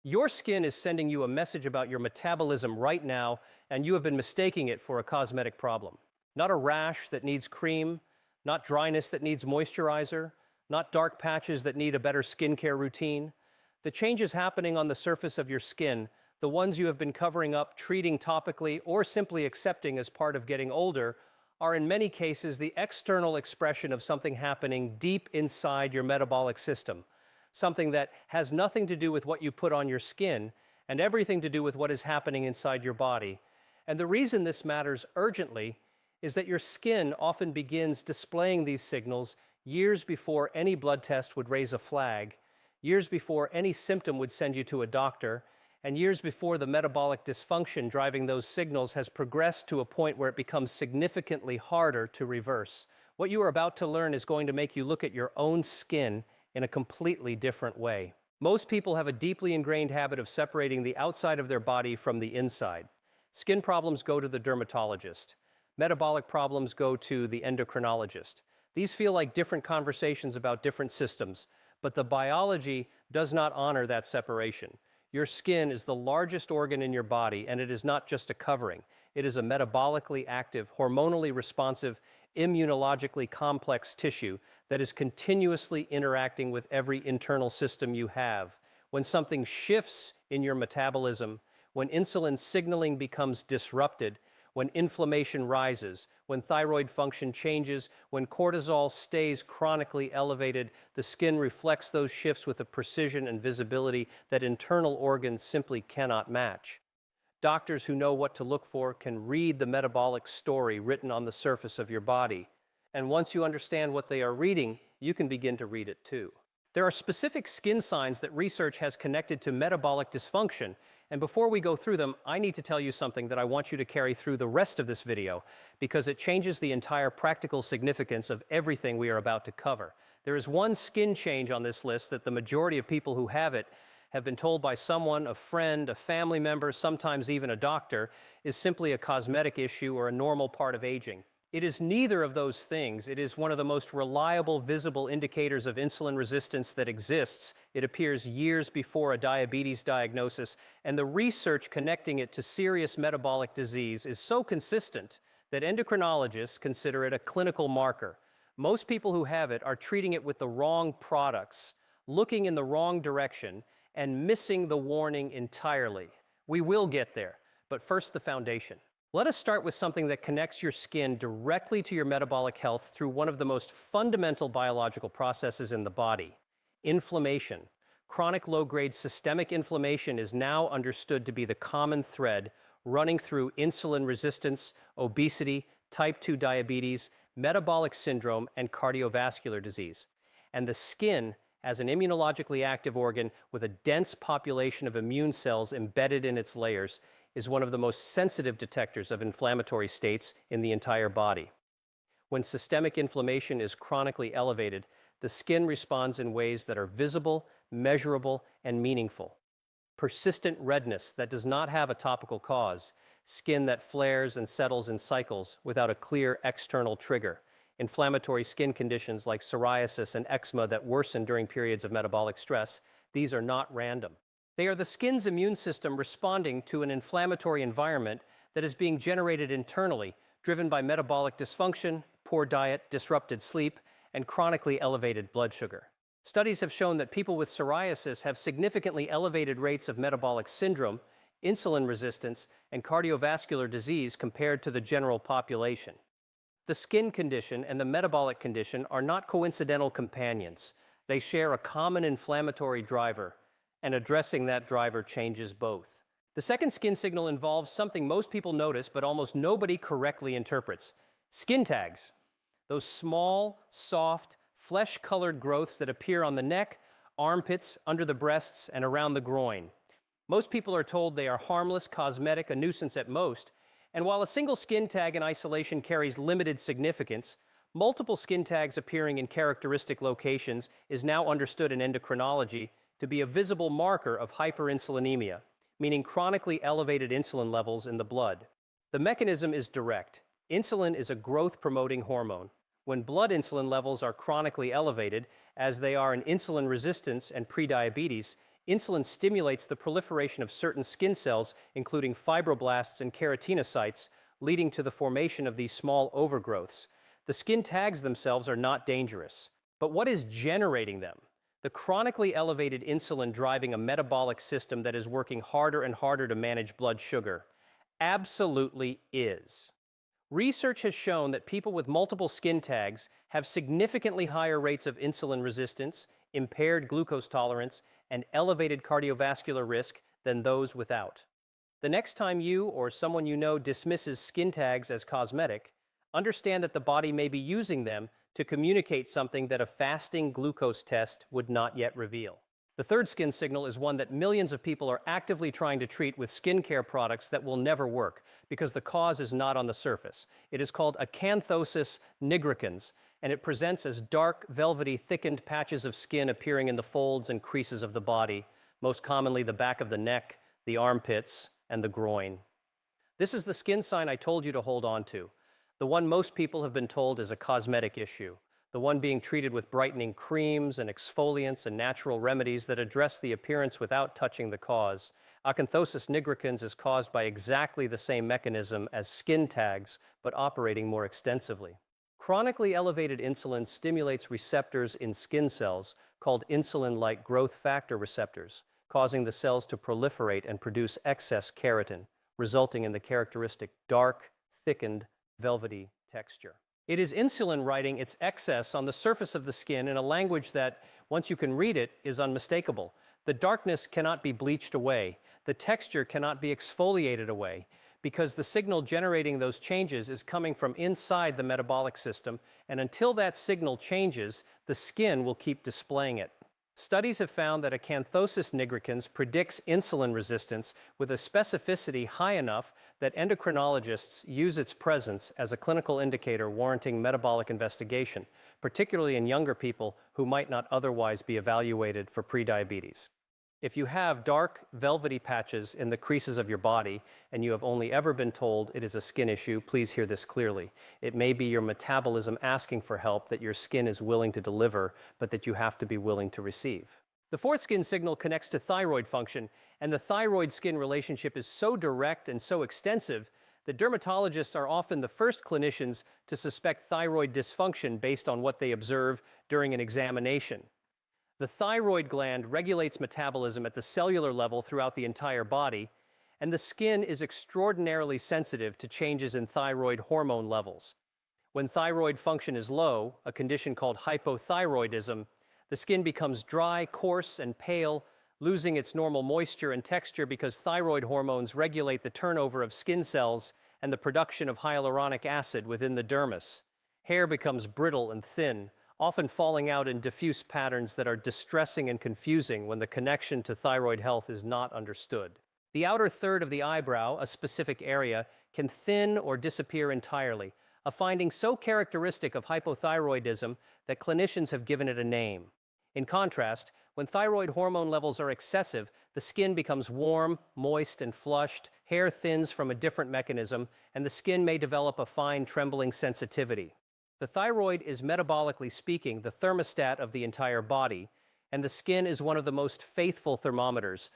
Your skin is sending you a message about your metabolism right now, and you have been mistaking it for a cosmetic problem. Not a rash that needs cream, not dryness that needs moisturizer, not dark patches that need a better skincare routine. The changes happening on the surface of your skin, the ones you have been covering up, treating topically, or simply accepting as part of getting older, are in many cases the external expression of something happening deep inside your metabolic system. Something that has nothing to do with what you put on your skin and everything to do with what is happening inside your body. And the reason this matters urgently is that your skin often begins displaying these signals years before any blood test would raise a flag, years before any symptom would send you to a doctor, and years before the metabolic dysfunction driving those signals has progressed to a point where it becomes significantly harder to reverse. What you are about to learn is going to make you look at your own skin in a completely different way. Most people have a deeply ingrained habit of separating the outside of their body from the inside. Skin problems go to the dermatologist. Metabolic problems go to the endocrinologist. These feel like different conversations about different systems, but the biology does not honor that separation. Your skin is the largest organ in your body, and it is not just a covering. It is a metabolically active, hormonally responsive, immunologically complex tissue that is continuously interacting with every internal system you have. When something shifts in your metabolism, when insulin signaling becomes disrupted, when inflammation rises, when thyroid function changes, when cortisol stays chronically elevated, the skin reflects those shifts with a precision and visibility that internal organs simply cannot match. Doctors who know what to look for can read the metabolic story written on the surface of your body. And once you understand what they are reading, you can begin to read it too. There are specific skin signs that research has connected to metabolic dysfunction, and before we go through them, I need to tell you something that I want you to carry through the rest of this video, because it changes the entire practical significance of everything we are about to cover. There is one skin change on this list that the majority of people who have it have been told by someone, a friend, a family member, sometimes even a doctor, is simply a cosmetic issue or a normal part of aging. It is neither of those things. It is one of the most reliable, visible indicators of insulin resistance that exists. It appears years before a diabetes diagnosis, and the research connecting it to serious metabolic disease is so consistent that endocrinologists consider it a clinical marker. Most people who have it are treating it with the wrong products, looking in the wrong direction, and missing the warning entirely. We will get there, but first the foundation. Let us start with something that connects your skin directly to your metabolic health through one of the most fundamental biological processes in the body: inflammation. Chronic low-grade systemic inflammation is now understood to be the common thread running through insulin resistance, obesity, type 2 diabetes, metabolic syndrome, and cardiovascular disease. And the skin, as an immunologically active organ with a dense population of immune cells embedded in its layers, is one of the most sensitive detectors of inflammatory states in the entire body. When systemic inflammation is chronically elevated, the skin responds in ways that are visible, measurable, and meaningful. Persistent redness that does not have a topical cause, skin that flares and settles in cycles without a clear external trigger, inflammatory skin conditions like psoriasis and eczema that worsen during periods of metabolic stress, these are not random. They are the skin's immune system responding to an inflammatory environment that is being generated internally, driven by metabolic dysfunction, poor diet, disrupted sleep, and chronically elevated blood sugar. Studies have shown that people with psoriasis have significantly elevated rates of metabolic syndrome, insulin resistance, and cardiovascular disease compared to the general population. The skin condition and the metabolic condition are not coincidental companions. They share a common inflammatory driver, and addressing that driver changes both. The second skin signal involves something most people notice but almost nobody correctly interprets: skin tags. Those small, soft, flesh-colored growths that appear on the neck, armpits, under the breasts, and around the groin. Most people are told they are harmless, cosmetic, a nuisance at most, and while a single skin tag in isolation carries limited significance, multiple skin tags appearing in characteristic locations is now understood in endocrinology to be a visible marker of hyperinsulinemia, meaning chronically elevated insulin levels in the blood. The mechanism is direct. Insulin is a growth-promoting hormone. When blood insulin levels are chronically elevated, as they are in insulin resistance and prediabetes, Insulin stimulates the proliferation of certain skin cells, including fibroblasts and keratinocytes, leading to the formation of these small overgrowths. The skin tags themselves are not dangerous. But what is generating them? The chronically elevated insulin driving a metabolic system that is working harder and harder to manage blood sugar? Absolutely is. Research has shown that people with multiple skin tags have significantly higher rates of insulin resistance, impaired glucose tolerance, and elevated cardiovascular risk than those without. The next time you or someone you know dismisses skin tags as cosmetic, understand that the body may be using them to communicate something that a fasting glucose test would not yet reveal. The third skin signal is one that millions of people are actively trying to treat with skincare products that will never work because the cause is not on the surface. It is called acanthosis nigricans, and it presents as dark, velvety, thickened patches of skin appearing in the folds and creases of the body, most commonly the back of the neck, the armpits, and the groin. This is the skin sign I told you to hold on to, the one most people have been told is a cosmetic issue, the one being treated with brightening creams and exfoliants and natural remedies that address the appearance without touching the cause. Acanthosis nigricans is caused by exactly the same mechanism as skin tags, but operating more extensively. Chronically elevated insulin stimulates receptors in skin cells called insulin-like growth factor receptors, causing the cells to proliferate and produce excess keratin, resulting in the characteristic dark, thickened, velvety texture. It is insulin writing its excess on the surface of the skin in a language that, once you can read it, is unmistakable. The darkness cannot be bleached away. The texture cannot be exfoliated away, because the signal generating those changes is coming from inside the metabolic system, and until that signal changes, the skin will keep displaying it. Studies have found that acanthosis nigricans predicts insulin resistance with a specificity high enough that endocrinologists use its presence as a clinical indicator warranting metabolic investigation, particularly in younger people who might not otherwise be evaluated for prediabetes. If you have dark, velvety patches in the creases of your body and you have only ever been told it is a skin issue, please hear this clearly. It may be your metabolism asking for help that your skin is willing to deliver, but that you have to be willing to receive. The fourth skin signal connects to thyroid function, and the thyroid-skin relationship is so direct and so extensive that dermatologists are often the first clinicians to suspect thyroid dysfunction based on what they observe during an examination. The thyroid gland regulates metabolism at the cellular level throughout the entire body, and the skin is extraordinarily sensitive to changes in thyroid hormone levels. When thyroid function is low, a condition called hypothyroidism, the skin becomes dry, coarse, and pale, losing its normal moisture and texture because thyroid hormones regulate the turnover of skin cells and the production of hyaluronic acid within the dermis. Hair becomes brittle and thin, often falling out in diffuse patterns that are distressing and confusing when the connection to thyroid health is not understood. The outer third of the eyebrow, a specific area, can thin or disappear entirely, a finding so characteristic of hypothyroidism that clinicians have given it a name. In contrast, when thyroid hormone levels are excessive, the skin becomes warm, moist, and flushed, hair thins from a different mechanism, and the skin may develop a fine trembling sensitivity. The thyroid is, metabolically speaking, the thermostat of the entire body, and the skin is one of the most faithful thermometers,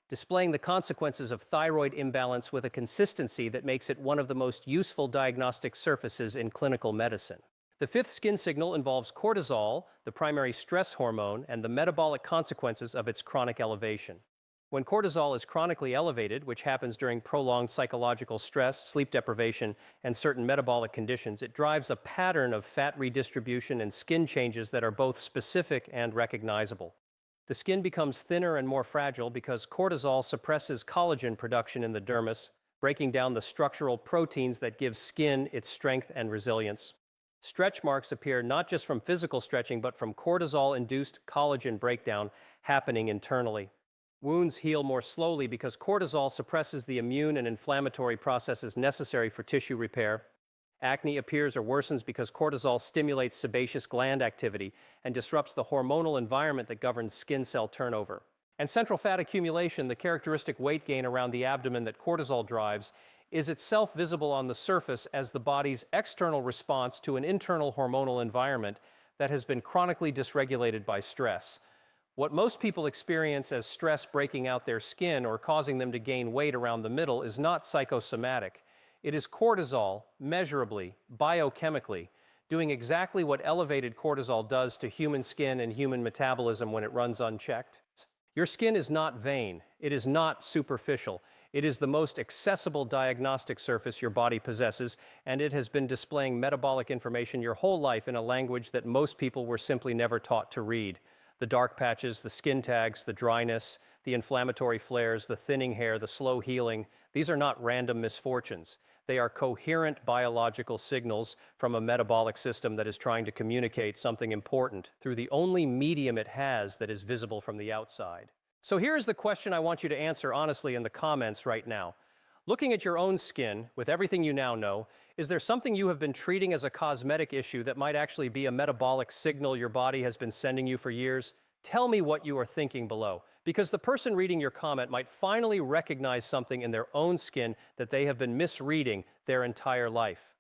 displaying the consequences of thyroid imbalance with a consistency that makes it one of the most useful diagnostic surfaces in clinical medicine. The fifth skin signal involves cortisol, the primary stress hormone, and the metabolic consequences of its chronic elevation. When cortisol is chronically elevated, which happens during prolonged psychological stress, sleep deprivation, and certain metabolic conditions, it drives a pattern of fat redistribution and skin changes that are both specific and recognizable. The skin becomes thinner and more fragile because cortisol suppresses collagen production in the dermis, breaking down the structural proteins that give skin its strength and resilience. Stretch marks appear not just from physical stretching, but from cortisol-induced collagen breakdown happening internally. Wounds heal more slowly because cortisol suppresses the immune and inflammatory processes necessary for tissue repair. Acne appears or worsens because cortisol stimulates sebaceous gland activity and disrupts the hormonal environment that governs skin cell turnover. And central fat accumulation, the characteristic weight gain around the abdomen that cortisol drives, is itself visible on the surface as the body's external response to an internal hormonal environment that has been chronically dysregulated by stress. What most people experience as stress breaking out their skin or causing them to gain weight around the middle is not psychosomatic. It is cortisol, measurably, biochemically, doing exactly what elevated cortisol does to human skin and human metabolism when it runs unchecked. Your skin is not vain. It is not superficial. It is the most accessible diagnostic surface your body possesses, and it has been displaying metabolic information your whole life in a language that most people were simply never taught to read. The dark patches, the skin tags, the dryness, the inflammatory flares, the thinning hair, the slow healing, these are not random misfortunes. They are coherent biological signals from a metabolic system that is trying to communicate something important through the only medium it has that is visible from the outside. So here's the question I want you to answer honestly in the comments right now. Looking at your own skin, with everything you now know, is there something you have been treating as a cosmetic issue that might actually be a metabolic signal your body has been sending you for years? Tell me what you are thinking below, because the person reading your comment might finally recognize something in their own skin that they have been misreading their entire life.